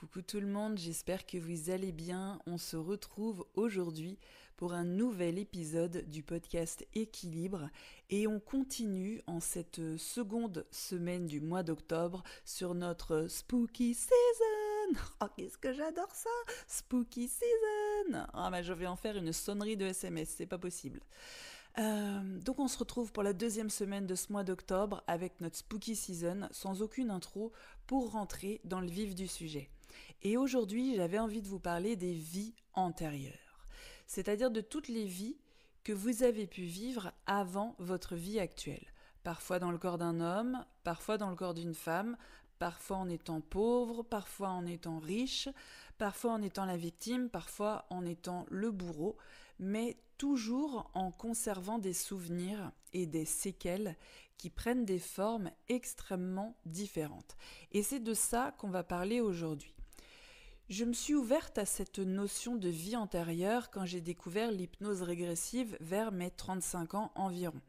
Coucou tout le monde, j'espère que vous allez bien. On se retrouve aujourd'hui pour un nouvel épisode du podcast Équilibre et on continue en cette seconde semaine du mois d'octobre sur notre Spooky Season. Oh, qu'est-ce que j'adore ça! Spooky Season! Ah, mais je vais en faire une sonnerie de SMS, c'est pas possible. Donc on se retrouve pour la deuxième semaine de ce mois d'octobre avec notre Spooky Season sans aucune intro pour rentrer dans le vif du sujet. Et aujourd'hui j'avais envie de vous parler des vies antérieures, c'est-à-dire de toutes les vies que vous avez pu vivre avant votre vie actuelle. Parfois dans le corps d'un homme, parfois dans le corps d'une femme, parfois en étant pauvre, parfois en étant riche, parfois en étant la victime, parfois en étant le bourreau, mais toujours en conservant des souvenirs et des séquelles qui prennent des formes extrêmement différentes. Et c'est de ça qu'on va parler aujourd'hui. Je me suis ouverte à cette notion de vie antérieure quand j'ai découvert l'hypnose régressive vers mes 35 ans environ.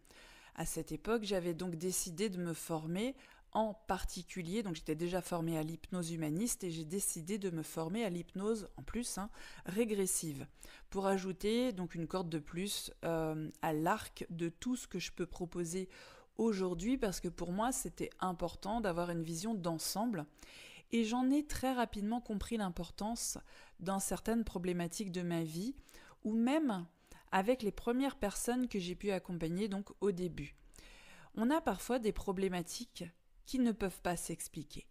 À cette époque, j'avais donc décidé de me former en particulier, donc j'étais déjà formée à l'hypnose humaniste et j'ai décidé de me former à l'hypnose, en plus, régressive, pour ajouter donc une corde de plus à l'arc de tout ce que je peux proposer aujourd'hui, parce que pour moi, c'était important d'avoir une vision d'ensemble. Et j'en ai très rapidement compris l'importance dans certaines problématiques de ma vie, ou même avec les premières personnes que j'ai pu accompagner donc au début. On a parfois des problématiques qui ne peuvent pas s'expliquer.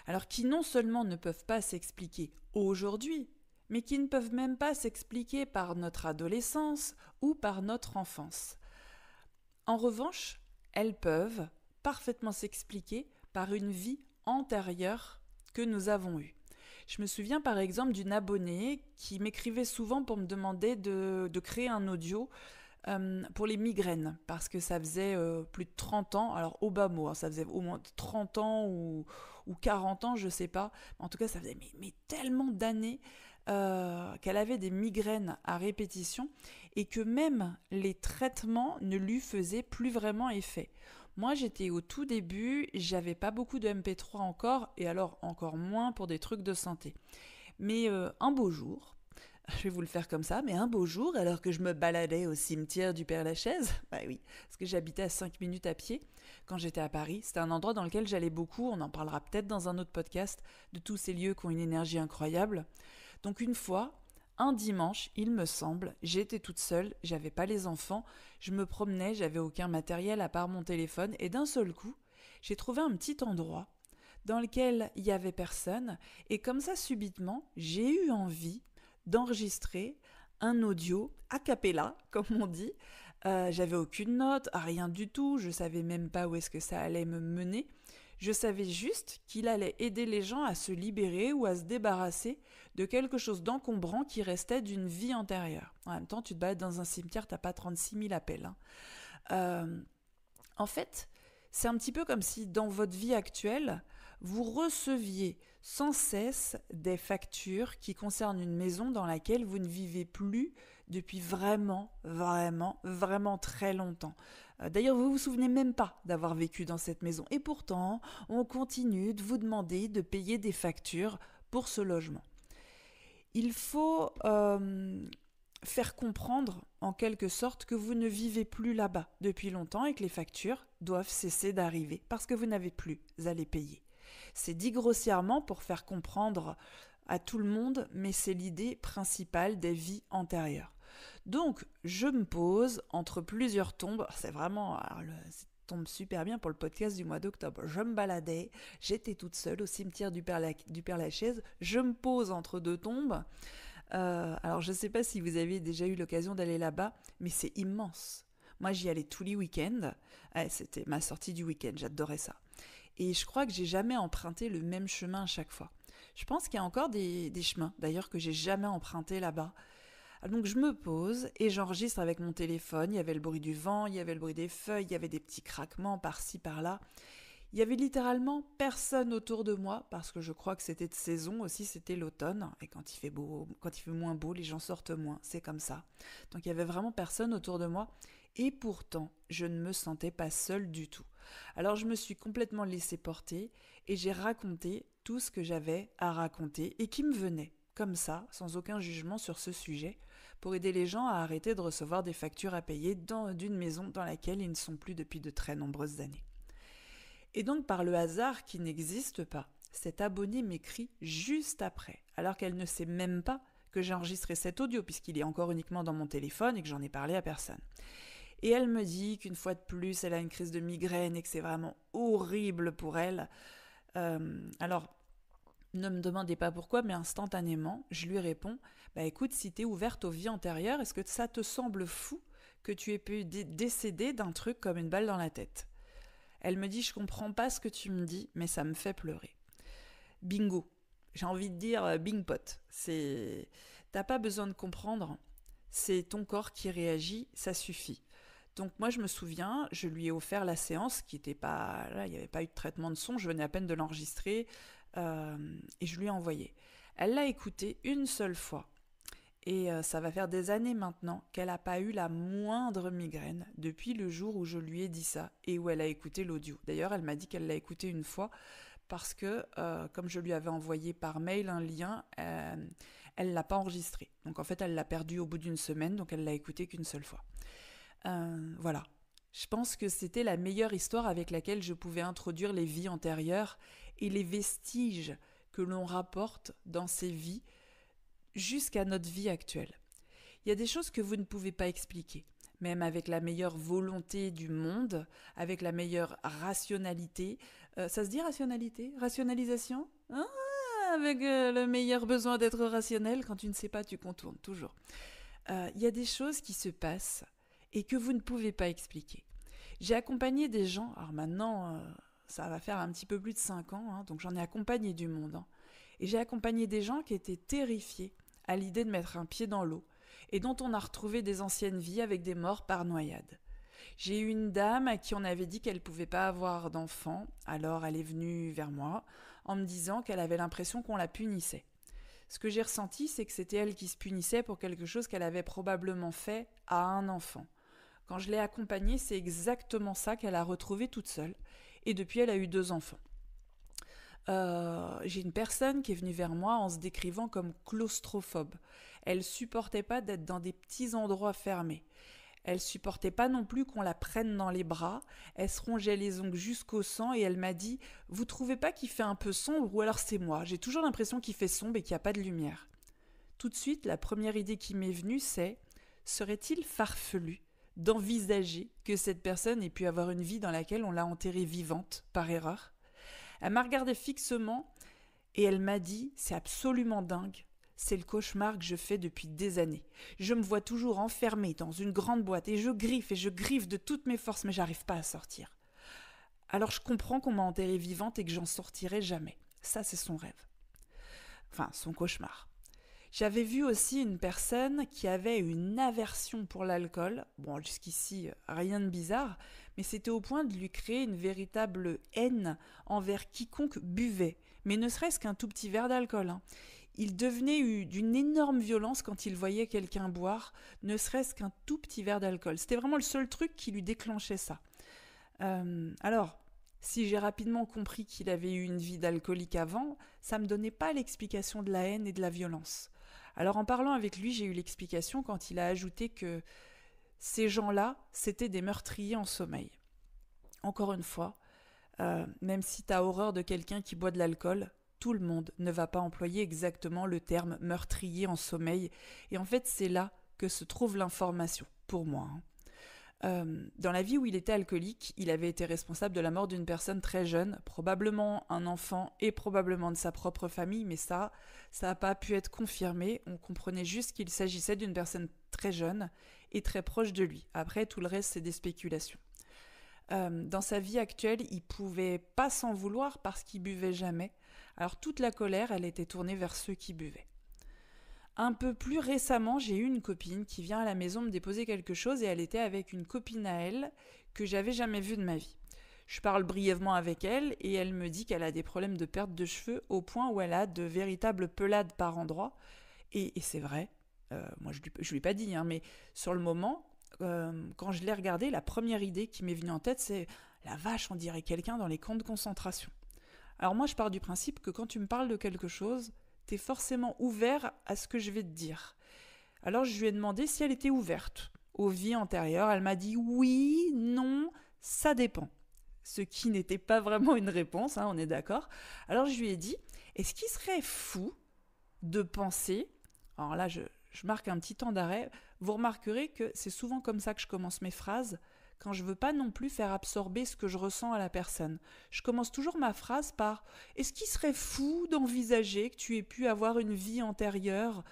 Alors qui non seulement ne peuvent pas s'expliquer aujourd'hui, mais qui ne peuvent même pas s'expliquer par notre adolescence ou par notre enfance. En revanche, elles peuvent parfaitement s'expliquer par une vie antérieure que nous avons eue. Je me souviens par exemple d'une abonnée qui m'écrivait souvent pour me demander de créer un audio pour les migraines, parce que ça faisait plus de 30 ans, alors au bas mot, ça faisait au moins 30 ans ou 40 ans, je sais pas, en tout cas ça faisait mais tellement d'années qu'elle avait des migraines à répétition et que même les traitements ne lui faisaient plus vraiment effet. Moi j'étais au tout début, j'avais pas beaucoup de MP3 encore, et alors encore moins pour des trucs de santé. Mais un beau jour, je vais vous le faire comme ça, mais un beau jour, alors que je me baladais au cimetière du Père-Lachaise, bah oui, parce que j'habitais à 5 minutes à pied quand j'étais à Paris, c'était un endroit dans lequel j'allais beaucoup, on en parlera peut-être dans un autre podcast, de tous ces lieux qui ont une énergie incroyable. Donc une fois, un dimanche, il me semble, j'étais toute seule, j'avais pas les enfants, je me promenais, j'avais aucun matériel à part mon téléphone, et d'un seul coup, j'ai trouvé un petit endroit dans lequel il y avait personne, et comme ça, subitement, j'ai eu envie d'enregistrer un audio a cappella, comme on dit. J'avais aucune note, rien du tout, je savais même pas où est-ce que ça allait me mener. Je savais juste qu'il allait aider les gens à se libérer ou à se débarrasser de quelque chose d'encombrant qui restait d'une vie antérieure. En même temps, tu te balades dans un cimetière, t'as pas 36 000 appels. En fait, c'est un petit peu comme si dans votre vie actuelle, vous receviez sans cesse des factures qui concernent une maison dans laquelle vous ne vivez plus depuis vraiment très longtemps. D'ailleurs, vous vous souvenez même pas d'avoir vécu dans cette maison. Et pourtant, on continue de vous demander de payer des factures pour ce logement. Il faut faire comprendre en quelque sorte que vous ne vivez plus là-bas depuis longtemps et que les factures doivent cesser d'arriver parce que vous n'avez plus à les payer. C'est dit grossièrement pour faire comprendre à tout le monde, mais c'est l'idée principale des vies antérieures. Donc, je me pose entre plusieurs tombes, c'est vraiment... ça tombe super bien pour le podcast du mois d'octobre. Je me baladais, j'étais toute seule au cimetière du Père-Lachaise, je me pose entre deux tombes. Alors je ne sais pas si vous avez déjà eu l'occasion d'aller là-bas, mais c'est immense. Moi j'y allais tous les week-ends, c'était ma sortie du week-end, j'adorais ça. Et je crois que j'ai jamais emprunté le même chemin à chaque fois. Je pense qu'il y a encore des chemins, d'ailleurs, que j'ai jamais emprunté là-bas. Donc je me pose et j'enregistre avec mon téléphone, il y avait le bruit du vent, il y avait le bruit des feuilles, il y avait des petits craquements par-ci par-là. Il y avait littéralement personne autour de moi, parce que je crois que c'était de saison aussi, c'était l'automne, et quand il fait beau, quand il fait moins beau, les gens sortent moins, c'est comme ça. Donc il y avait vraiment personne autour de moi, Et pourtant, je ne me sentais pas seule du tout. Alors je me suis complètement laissée porter et j'ai raconté tout ce que j'avais à raconter et qui me venait, comme ça, sans aucun jugement sur ce sujet, pour aider les gens à arrêter de recevoir des factures à payer d'une maison dans laquelle ils ne sont plus depuis de très nombreuses années. Et donc par le hasard qui n'existe pas, cette abonnée m'écrit juste après, alors qu'elle ne sait même pas que j'ai enregistré cet audio puisqu'il est encore uniquement dans mon téléphone et que j'en ai parlé à personne. Et elle me dit qu'une fois de plus, elle a une crise de migraine et que c'est vraiment horrible pour elle. Alors, ne me demandez pas pourquoi, mais instantanément, je lui réponds « écoute, si t'es ouverte aux vies antérieures, est-ce que ça te semble fou que tu aies pu décéder d'un truc comme une balle dans la tête ?» Elle me dit « Je comprends pas ce que tu me dis, mais ça me fait pleurer. » Bingo. J'ai envie de dire bing pot. T'as pas besoin de comprendre, c'est ton corps qui réagit, ça suffit. Donc moi je me souviens, je lui ai offert la séance qui était pas là, il n'y avait pas eu de traitement de son, je venais à peine de l'enregistrer et je lui ai envoyé. Elle l'a écouté une seule fois et ça va faire des années maintenant qu'elle n'a pas eu la moindre migraine depuis le jour où je lui ai dit ça et où elle a écouté l'audio. D'ailleurs elle m'a dit qu'elle l'a écouté une fois parce que comme je lui avais envoyé par mail un lien, elle l'a pas enregistré. Donc en fait elle l'a perdu au bout d'une semaine, donc elle l'a écouté qu'une seule fois. Voilà. Je pense que c'était la meilleure histoire avec laquelle je pouvais introduire les vies antérieures et les vestiges que l'on rapporte dans ces vies jusqu'à notre vie actuelle. Il y a des choses que vous ne pouvez pas expliquer, même avec la meilleure volonté du monde, avec la meilleure rationalité. Ça se dit rationalité ? Rationalisation ? Avec le meilleur besoin d'être rationnel, quand tu ne sais pas, tu contournes toujours. Il y a des choses qui se passent et que vous ne pouvez pas expliquer. J'ai accompagné des gens, alors maintenant ça va faire un petit peu plus de 5 ans, donc j'en ai accompagné du monde, et j'ai accompagné des gens qui étaient terrifiés à l'idée de mettre un pied dans l'eau et dont on a retrouvé des anciennes vies avec des morts par noyade. J'ai eu une dame à qui on avait dit qu'elle ne pouvait pas avoir d'enfant, alors elle est venue vers moi en me disant qu'elle avait l'impression qu'on la punissait. Ce que j'ai ressenti, c'est que c'était elle qui se punissait pour quelque chose qu'elle avait probablement fait à un enfant. Quand je l'ai accompagnée, c'est exactement ça qu'elle a retrouvé toute seule. Et depuis, elle a eu 2 enfants. J'ai une personne qui est venue vers moi en se décrivant comme claustrophobe. Elle supportait pas d'être dans des petits endroits fermés. Elle supportait pas non plus qu'on la prenne dans les bras. Elle se rongeait les ongles jusqu'au sang et elle m'a dit « Vous trouvez pas qu'il fait un peu sombre ou alors c'est moi ? J'ai toujours l'impression qu'il fait sombre et qu'il n'y a pas de lumière. » Tout de suite, la première idée qui m'est venue, c'est « Serait-il farfelu d'envisager que cette personne ait pu avoir une vie dans laquelle on l'a enterrée vivante par erreur ?» Elle m'a regardé fixement et elle m'a dit « C'est absolument dingue. C'est le cauchemar que je fais depuis des années. Je me vois toujours enfermée dans une grande boîte et je griffe de toutes mes forces, mais j'arrive pas à sortir. Alors je comprends qu'on m'a enterrée vivante et que j'en sortirai jamais. Ça, c'est son rêve. Enfin, son cauchemar. » J'avais vu aussi une personne qui avait une aversion pour l'alcool. Bon, jusqu'ici, rien de bizarre, mais c'était au point de lui créer une véritable haine envers quiconque buvait, mais ne serait-ce qu'un tout petit verre d'alcool. Il devenait d'une énorme violence quand il voyait quelqu'un boire, ne serait-ce qu'un tout petit verre d'alcool. C'était vraiment le seul truc qui lui déclenchait ça. Alors, si j'ai rapidement compris qu'il avait eu une vie d'alcoolique avant, ça ne me donnait pas l'explication de la haine et de la violence. Alors en parlant avec lui, j'ai eu l'explication quand il a ajouté que ces gens-là, c'était des meurtriers en sommeil. Encore une fois, même si tu as horreur de quelqu'un qui boit de l'alcool, tout le monde ne va pas employer exactement le terme meurtrier en sommeil. Et en fait, c'est là que se trouve l'information, pour moi. Dans la vie où il était alcoolique, il avait été responsable de la mort d'une personne très jeune, probablement un enfant et probablement de sa propre famille, mais ça n'a pas pu être confirmé. On comprenait juste qu'il s'agissait d'une personne très jeune et très proche de lui. Après, tout le reste, c'est des spéculations. Dans sa vie actuelle, il pouvait pas s'en vouloir parce qu'il buvait jamais. Alors toute la colère, elle était tournée vers ceux qui buvaient. Un peu plus récemment, j'ai eu une copine qui vient à la maison me déposer quelque chose et elle était avec une copine à elle que j'avais jamais vue de ma vie. Je parle brièvement avec elle et elle me dit qu'elle a des problèmes de perte de cheveux au point où elle a de véritables pelades par endroits. Et c'est vrai, moi je lui ai pas dit, mais sur le moment, quand je l'ai regardé, la première idée qui m'est venue en tête, c'est « la vache, on dirait quelqu'un dans les camps de concentration ». Alors moi, je pars du principe que quand tu me parles de quelque chose, t'es forcément ouvert à ce que je vais te dire. Alors je lui ai demandé si elle était ouverte aux vies antérieures. Elle m'a dit oui, non, ça dépend. Ce qui n'était pas vraiment une réponse, on est d'accord. Alors je lui ai dit, est-ce qu'il serait fou de penser, alors là je marque un petit temps d'arrêt, vous remarquerez que c'est souvent comme ça que je commence mes phrases, quand je veux pas non plus faire absorber ce que je ressens à la personne. Je commence toujours ma phrase par « Est-ce qu'il serait fou d'envisager que tu aies pu avoir une vie antérieure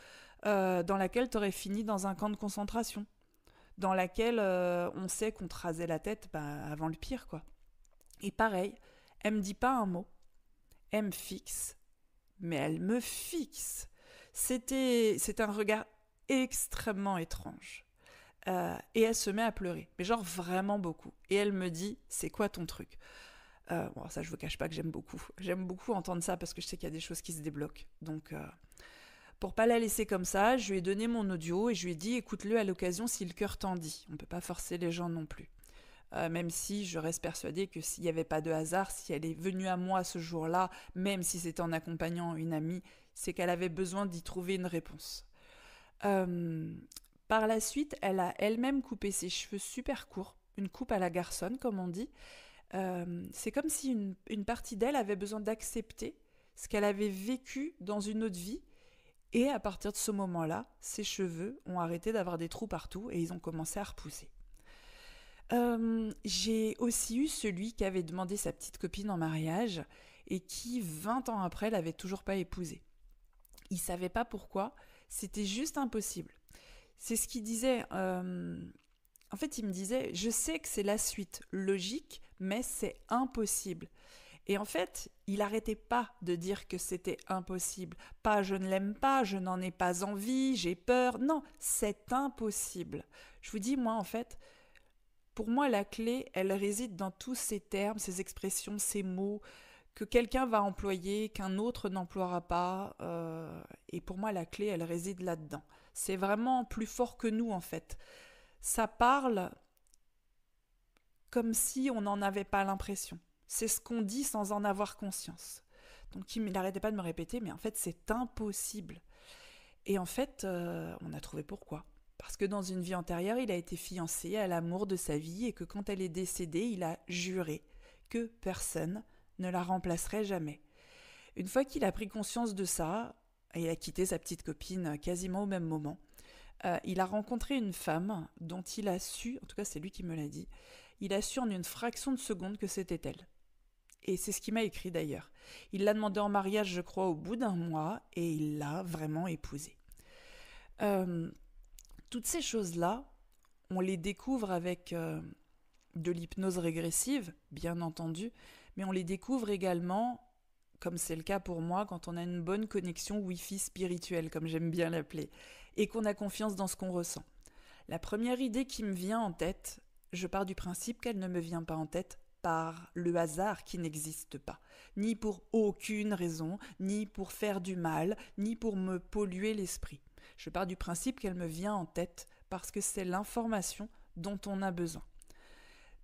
dans laquelle tu aurais fini dans un camp de concentration, dans laquelle on sait qu'on te rasait la tête avant le pire, quoi. » Et pareil, elle me dit pas un mot, elle me fixe, mais elle me fixe. C'est un regard extrêmement étrange. Et elle se met à pleurer, mais genre vraiment beaucoup. Et elle me dit, c'est quoi ton truc ? Bon, ça je vous cache pas que j'aime beaucoup. J'aime beaucoup entendre ça parce que je sais qu'il y a des choses qui se débloquent. Donc, pour pas la laisser comme ça, je lui ai donné mon audio et je lui ai dit, écoute-le à l'occasion si le cœur t'en dit. On peut pas forcer les gens non plus. Même si je reste persuadée que s'il n'y avait pas de hasard, si elle est venue à moi ce jour-là, même si c'était en accompagnant une amie, c'est qu'elle avait besoin d'y trouver une réponse. Par la suite, elle a elle-même coupé ses cheveux super courts, une coupe à la garçonne, comme on dit. C'est comme si une partie d'elle avait besoin d'accepter ce qu'elle avait vécu dans une autre vie. Et à partir de ce moment-là, ses cheveux ont arrêté d'avoir des trous partout et ils ont commencé à repousser. J'ai aussi eu celui qui avait demandé sa petite copine en mariage et qui, 20 ans après, l'avait toujours pas épousée. Il savait pas pourquoi, c'était juste impossible. C'est ce qu'il disait. En fait, il me disait, je sais que c'est la suite logique, mais c'est impossible. Et en fait, il n'arrêtait pas de dire que c'était impossible. Pas je ne l'aime pas, je n'en ai pas envie, j'ai peur. Non, c'est impossible. Je vous dis, moi, en fait, pour moi, la clé, elle réside dans tous ces termes, ces expressions, ces mots que quelqu'un va employer, qu'un autre n'emploiera pas. Et pour moi, la clé, elle réside là-dedans. C'est vraiment plus fort que nous, en fait. Ça parle comme si on n'en avait pas l'impression. C'est ce qu'on dit sans en avoir conscience. Donc il n'arrêtait pas de me répéter, mais en fait, c'est impossible. Et en fait, on a trouvé pourquoi. Parce que dans une vie antérieure, il a été fiancé à l'amour de sa vie et que quand elle est décédée, il a juré que personne ne la remplacerait jamais. Une fois qu'il a pris conscience de ça, il a quitté sa petite copine quasiment au même moment, il a rencontré une femme dont il a su, en tout cas c'est lui qui me l'a dit, il a su en une fraction de seconde que c'était elle. Et c'est ce qu'il m'a écrit d'ailleurs. Il l'a demandé en mariage, je crois, au bout d'un mois, et il l'a vraiment épousée. Toutes ces choses-là, on les découvre avec de l'hypnose régressive, bien entendu, mais on les découvre également, comme c'est le cas pour moi, quand on a une bonne connexion Wi-Fi spirituelle, comme j'aime bien l'appeler, et qu'on a confiance dans ce qu'on ressent. La première idée qui me vient en tête, je pars du principe qu'elle ne me vient pas en tête par le hasard qui n'existe pas, ni pour aucune raison, ni pour faire du mal, ni pour me polluer l'esprit. Je pars du principe qu'elle me vient en tête parce que c'est l'information dont on a besoin.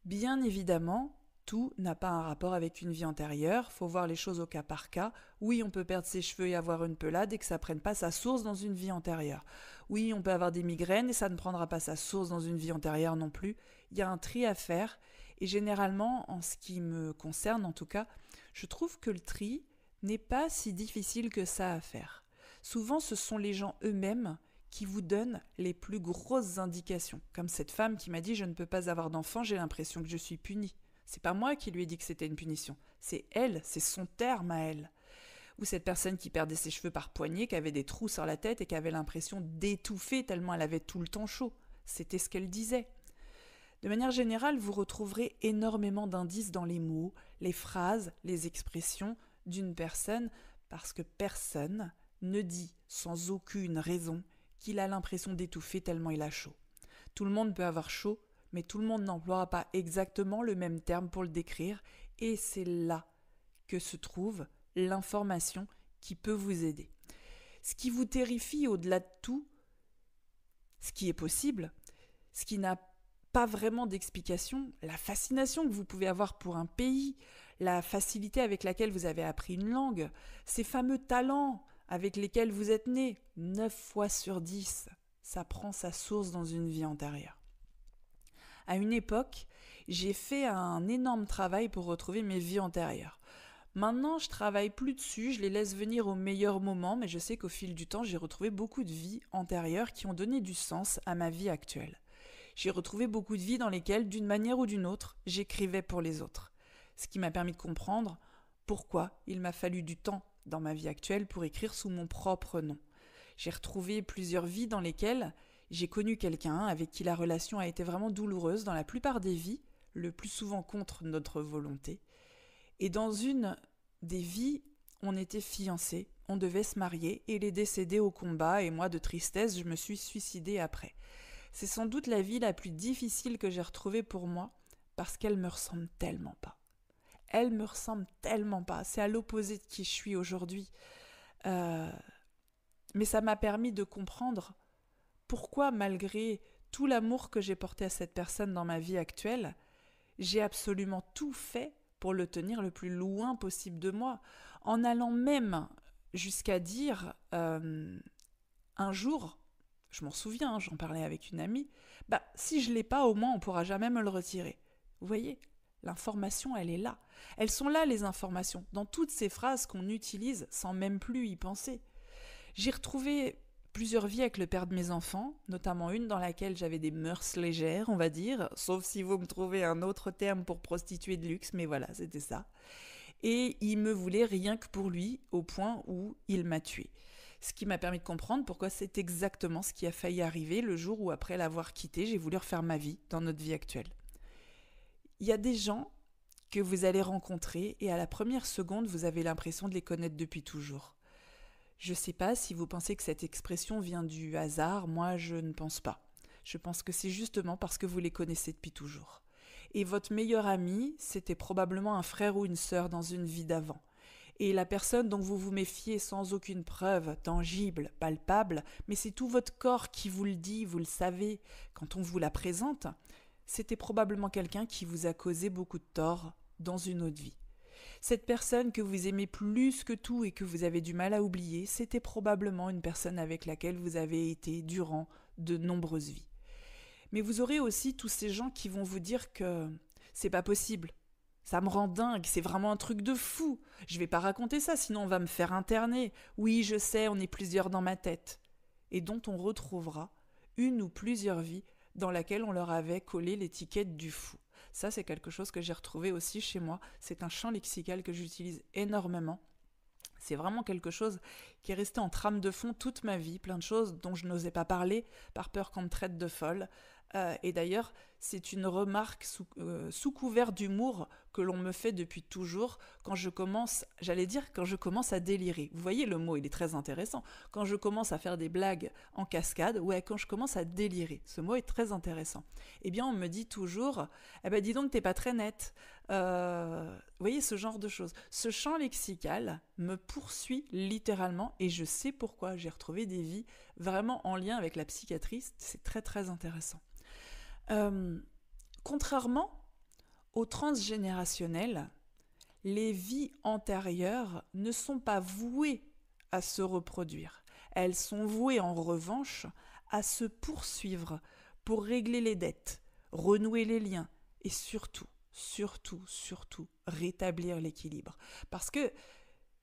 Bien évidemment, tout n'a pas un rapport avec une vie antérieure, faut voir les choses au cas par cas. Oui, on peut perdre ses cheveux et avoir une pelade et que ça ne prenne pas sa source dans une vie antérieure. Oui, on peut avoir des migraines et ça ne prendra pas sa source dans une vie antérieure non plus. Il y a un tri à faire et généralement, en ce qui me concerne en tout cas, je trouve que le tri n'est pas si difficile que ça à faire. Souvent, ce sont les gens eux-mêmes qui vous donnent les plus grosses indications. Comme cette femme qui m'a dit « je ne peux pas avoir d'enfant, j'ai l'impression que je suis punie ». C'est pas moi qui lui ai dit que c'était une punition. C'est elle, c'est son terme à elle. Ou cette personne qui perdait ses cheveux par poignée, qui avait des trous sur la tête et qui avait l'impression d'étouffer tellement elle avait tout le temps chaud. C'était ce qu'elle disait. De manière générale, vous retrouverez énormément d'indices dans les mots, les phrases, les expressions d'une personne parce que personne ne dit sans aucune raison qu'il a l'impression d'étouffer tellement il a chaud. Tout le monde peut avoir chaud, mais tout le monde n'emploiera pas exactement le même terme pour le décrire, et c'est là que se trouve l'information qui peut vous aider. Ce qui vous terrifie au-delà de tout, ce qui est possible, ce qui n'a pas vraiment d'explication, la fascination que vous pouvez avoir pour un pays, la facilité avec laquelle vous avez appris une langue, ces fameux talents avec lesquels vous êtes né, 9 fois sur 10, ça prend sa source dans une vie antérieure. À une époque, j'ai fait un énorme travail pour retrouver mes vies antérieures. Maintenant, je travaille plus dessus, je les laisse venir au meilleur moment, mais je sais qu'au fil du temps, j'ai retrouvé beaucoup de vies antérieures qui ont donné du sens à ma vie actuelle. J'ai retrouvé beaucoup de vies dans lesquelles, d'une manière ou d'une autre, j'écrivais pour les autres. Ce qui m'a permis de comprendre pourquoi il m'a fallu du temps dans ma vie actuelle pour écrire sous mon propre nom. J'ai retrouvé plusieurs vies dans lesquelles j'ai connu quelqu'un avec qui la relation a été vraiment douloureuse dans la plupart des vies, le plus souvent contre notre volonté. Et dans une des vies, on était fiancés, on devait se marier, et il est décédé au combat, et moi, de tristesse, je me suis suicidée après. C'est sans doute la vie la plus difficile que j'ai retrouvée pour moi, parce qu'elle me ressemble tellement pas. Elle me ressemble tellement pas. C'est à l'opposé de qui je suis aujourd'hui. Mais ça m'a permis de comprendre pourquoi, malgré tout l'amour que j'ai porté à cette personne dans ma vie actuelle, j'ai absolument tout fait pour le tenir le plus loin possible de moi, en allant même jusqu'à dire un jour, je m'en souviens, j'en parlais avec une amie, si je l'ai pas, au moins on pourra jamais me le retirer. Vous voyez, l'information, elle est là. Elles sont là, les informations, dans toutes ces phrases qu'on utilise sans même plus y penser. J'ai retrouvé plusieurs vies avec le père de mes enfants, notamment une dans laquelle j'avais des mœurs légères, on va dire, sauf si vous me trouvez un autre terme pour prostituée de luxe, mais voilà, c'était ça. Et il me voulait rien que pour lui, au point où il m'a tuée. Ce qui m'a permis de comprendre pourquoi c'est exactement ce qui a failli arriver le jour où, après l'avoir quitté, j'ai voulu refaire ma vie dans notre vie actuelle. Il y a des gens que vous allez rencontrer et à la première seconde, vous avez l'impression de les connaître depuis toujours. Je ne sais pas si vous pensez que cette expression vient du hasard, moi je ne pense pas. Je pense que c'est justement parce que vous les connaissez depuis toujours. Et votre meilleur ami, c'était probablement un frère ou une sœur dans une vie d'avant. Et la personne dont vous vous méfiez sans aucune preuve tangible, palpable, mais c'est tout votre corps qui vous le dit, vous le savez, quand on vous la présente, c'était probablement quelqu'un qui vous a causé beaucoup de tort dans une autre vie. Cette personne que vous aimez plus que tout et que vous avez du mal à oublier, c'était probablement une personne avec laquelle vous avez été durant de nombreuses vies. Mais vous aurez aussi tous ces gens qui vont vous dire que c'est pas possible. Ça me rend dingue, c'est vraiment un truc de fou. Je vais pas raconter ça, sinon on va me faire interner. Oui, je sais, on est plusieurs dans ma tête. Et dont on retrouvera une ou plusieurs vies dans laquelle on leur avait collé l'étiquette du fou. Ça, c'est quelque chose que j'ai retrouvé aussi chez moi. C'est un champ lexical que j'utilise énormément. C'est vraiment quelque chose qui est resté en trame de fond toute ma vie, plein de choses dont je n'osais pas parler par peur qu'on me traite de folle. Et d'ailleurs, c'est une remarque sous couvert d'humour que l'on me fait depuis toujours quand je commence, quand je commence à délirer. Vous voyez, le mot, il est très intéressant. Quand je commence à faire des blagues en cascade, quand je commence à délirer. Ce mot est très intéressant. Eh bien, on me dit toujours, dis donc, t'es pas très nette. Vous voyez, ce genre de choses. Ce champ lexical me poursuit littéralement et je sais pourquoi. J'ai retrouvé des vies vraiment en lien avec la psychiatrie. C'est très, très intéressant. Contrairement au transgénérationnel, les vies antérieures ne sont pas vouées à se reproduire. Elles sont vouées en revanche à se poursuivre pour régler les dettes, renouer les liens et surtout rétablir l'équilibre. Parce que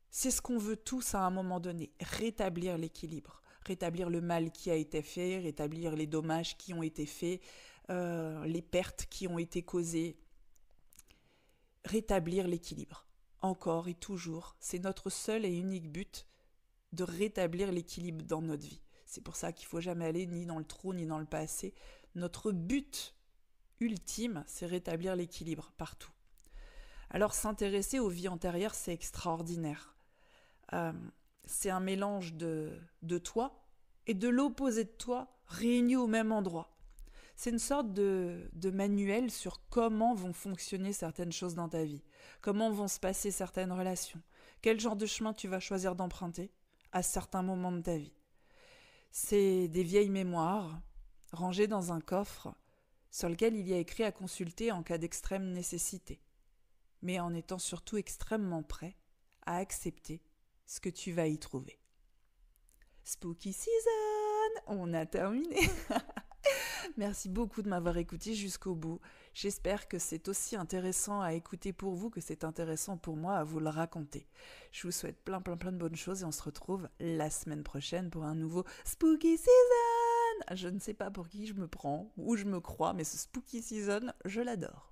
c'est ce qu'on veut tous à un moment donné, rétablir l'équilibre, rétablir le mal qui a été fait, rétablir les dommages qui ont été faits, les pertes qui ont été causées, rétablir l'équilibre. Encore et toujours, c'est notre seul et unique but de rétablir l'équilibre dans notre vie. C'est pour ça qu'il ne faut jamais aller ni dans le trop ni dans le pas assez. Notre but ultime, c'est rétablir l'équilibre partout. Alors s'intéresser aux vies antérieures, c'est extraordinaire. C'est un mélange de toi et de l'opposé de toi réunis au même endroit. C'est une sorte de manuel sur comment vont fonctionner certaines choses dans ta vie, comment vont se passer certaines relations, quel genre de chemin tu vas choisir d'emprunter à certains moments de ta vie. C'est des vieilles mémoires rangées dans un coffre sur lequel il y a écrit à consulter en cas d'extrême nécessité, mais en étant surtout extrêmement prêt à accepter ce que tu vas y trouver. Spooky Season, on a terminé. Merci beaucoup de m'avoir écouté jusqu'au bout. J'espère que c'est aussi intéressant à écouter pour vous que c'est intéressant pour moi à vous le raconter. Je vous souhaite plein de bonnes choses et on se retrouve la semaine prochaine pour un nouveau Spooky Season. Je ne sais pas pour qui je me prends, où je me crois, mais ce Spooky Season, je l'adore.